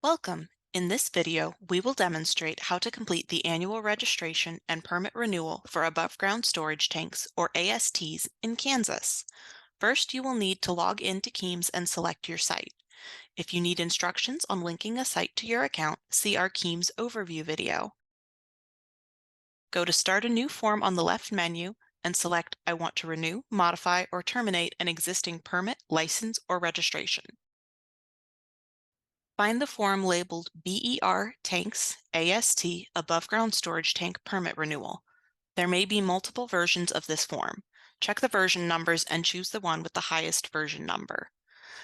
Welcome! In this video, we will demonstrate how to complete the annual registration and permit renewal for above-ground storage tanks, or ASTs, in Kansas. First, you will need to log in to KEIMS and select your site. If you need instructions on linking a site to your account, see our KEIMS overview video. Go to Start a New Form on the left menu and select I want to renew, modify, or terminate an existing permit, license, or registration. Find the form labeled BER Tanks AST Above Ground Storage Tank Permit Renewal. There may be multiple versions of this form. Check the version numbers and choose the one with the highest version number.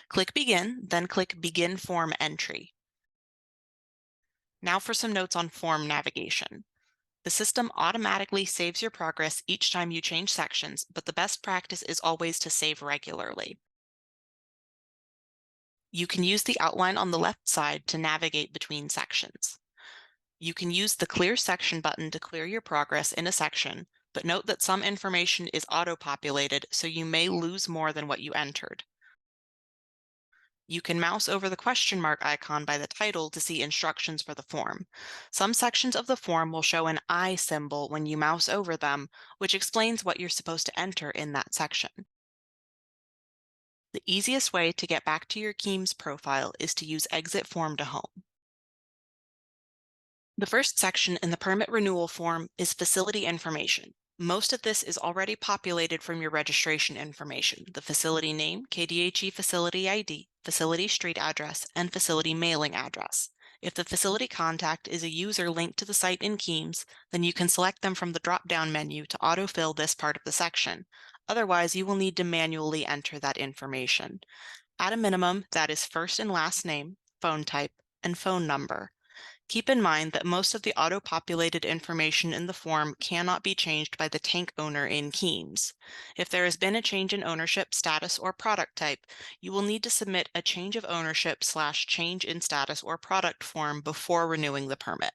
Click Begin, then click Begin Form Entry. Now for some notes on form navigation. The system automatically saves your progress each time you change sections, but the best practice is always to save regularly. You can use the outline on the left side to navigate between sections. You can use the Clear Section button to clear your progress in a section, but note that some information is auto-populated, so you may lose more than what you entered. You can mouse over the question mark icon by the title to see instructions for the form. Some sections of the form will show an I symbol when you mouse over them, which explains what you're supposed to enter in that section. The easiest way to get back to your KEIMS profile is to use Exit Form to Home. The first section in the permit renewal form is facility information. Most of this is already populated from your registration information: the facility name, KDHE facility ID, facility street address, and facility mailing address. If the facility contact is a user linked to the site in KEIMS, then you can select them from the drop-down menu to autofill this part of the section. Otherwise, you will need to manually enter that information. At a minimum, that is first and last name, phone type, and phone number. Keep in mind that most of the auto-populated information in the form cannot be changed by the tank owner in KEIMS. If there has been a change in ownership, status, or product type, you will need to submit a change of ownership/change in status or product form before renewing the permit.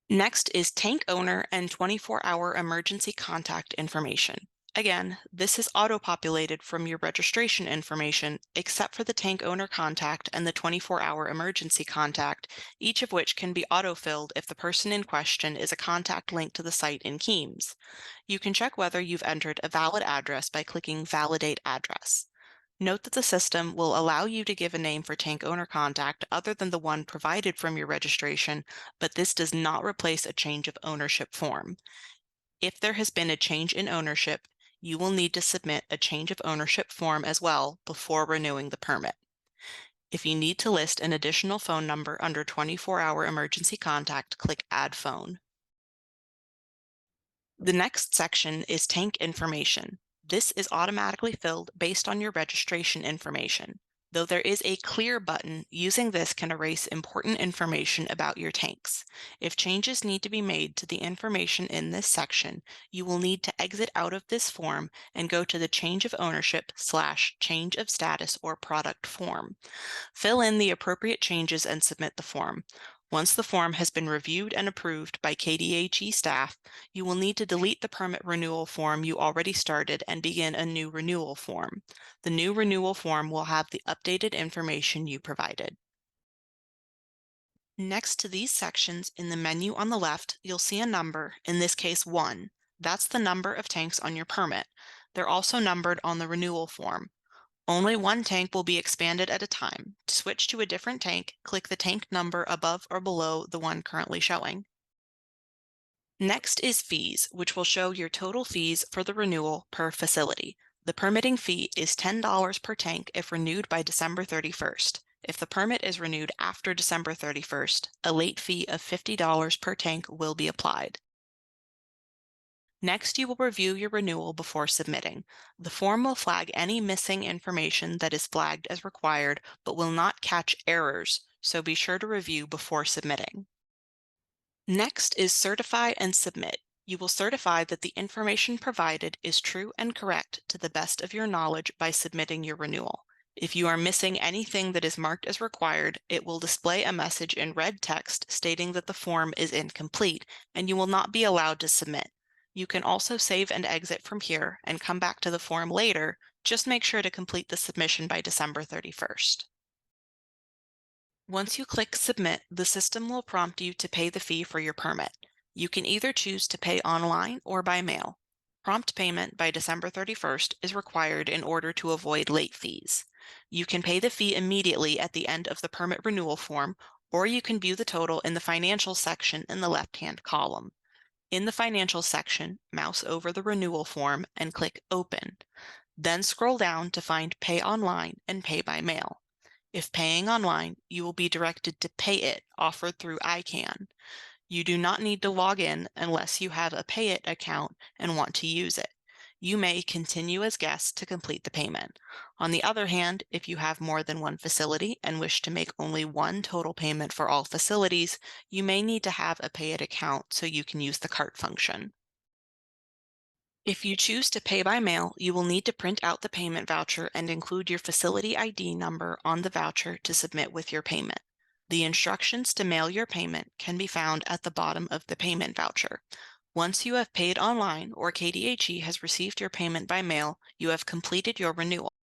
Next is tank owner and 24-hour emergency contact information. Again, this is auto-populated from your registration information, except for the tank owner contact and the 24-hour emergency contact, each of which can be auto-filled if the person in question is a contact linked to the site in KEIMS. You can check whether you've entered a valid address by clicking Validate Address. Note that the system will allow you to give a name for tank owner contact other than the one provided from your registration, but this does not replace a change of ownership form. If there has been a change in ownership, you will need to submit a change of ownership form as well before renewing the permit. If you need to list an additional phone number under 24-hour emergency contact, click Add Phone. The next section is tank information. This is automatically filled based on your registration information. Though there is a Clear button, using this can erase important information about your tanks. If changes need to be made to the information in this section, you will need to exit out of this form and go to the Change of Ownership/Change of Status or Product form. Fill in the appropriate changes and submit the form. Once the form has been reviewed and approved by KDHE staff, you will need to delete the permit renewal form you already started and begin a new renewal form. The new renewal form will have the updated information you provided. Next to these sections in the menu on the left, you'll see a number, in this case 1. That's the number of tanks on your permit. They're also numbered on the renewal form. Only one tank will be expanded at a time. To switch to a different tank, click the tank number above or below the one currently showing. Next is fees, which will show your total fees for the renewal per facility. The permitting fee is $10 per tank if renewed by December 31st. If the permit is renewed after December 31st, a late fee of $50 per tank will be applied. Next, you will review your renewal before submitting. The form will flag any missing information that is flagged as required, but will not catch errors, so be sure to review before submitting. Next is Certify and Submit. You will certify that the information provided is true and correct to the best of your knowledge by submitting your renewal. If you are missing anything that is marked as required, it will display a message in red text stating that the form is incomplete, and you will not be allowed to submit. You can also save and exit from here and come back to the form later. Just make sure to complete the submission by December 31st. Once you click Submit, the system will prompt you to pay the fee for your permit. You can either choose to pay online or by mail. Prompt payment by December 31st is required in order to avoid late fees. You can pay the fee immediately at the end of the permit renewal form, or you can view the total in the financial section in the left-hand column. In the financial section, mouse over the renewal form and click Open. Then scroll down to find Pay Online and Pay by Mail. If paying online, you will be directed to Pay It offered through ICANN. You do not need to log in unless you have a Pay It account and want to use it. You may continue as guest to complete the payment. On the other hand, if you have more than one facility and wish to make only one total payment for all facilities, you may need to have a Pay It account so you can use the cart function. If you choose to pay by mail, you will need to print out the payment voucher and include your facility ID number on the voucher to submit with your payment. The instructions to mail your payment can be found at the bottom of the payment voucher. Once you have paid online or KDHE has received your payment by mail, you have completed your renewal.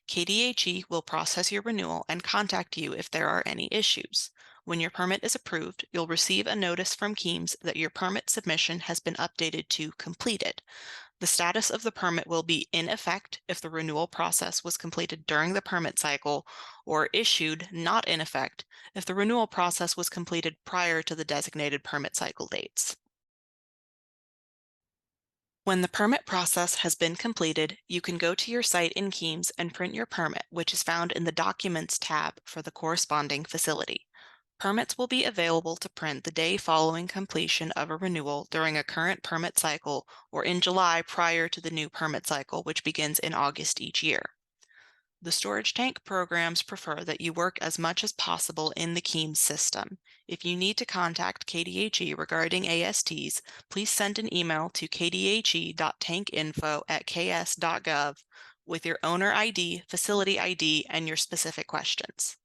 KDHE will process your renewal and contact you if there are any issues. When your permit is approved, you'll receive a notice from KEIMS that your permit submission has been updated to completed. The status of the permit will be in effect if the renewal process was completed during the permit cycle, or issued not in effect if the renewal process was completed prior to the designated permit cycle dates. When the permit process has been completed, you can go to your site in KEIMS and print your permit, which is found in the Documents tab for the corresponding facility. Permits will be available to print the day following completion of a renewal during a current permit cycle or in July prior to the new permit cycle, which begins in August each year. The storage tank programs prefer that you work as much as possible in the KEIMS system. If you need to contact KDHE regarding ASTs, please send an email to kdhe.tankinfo@ks.gov with your owner ID, facility ID, and your specific questions.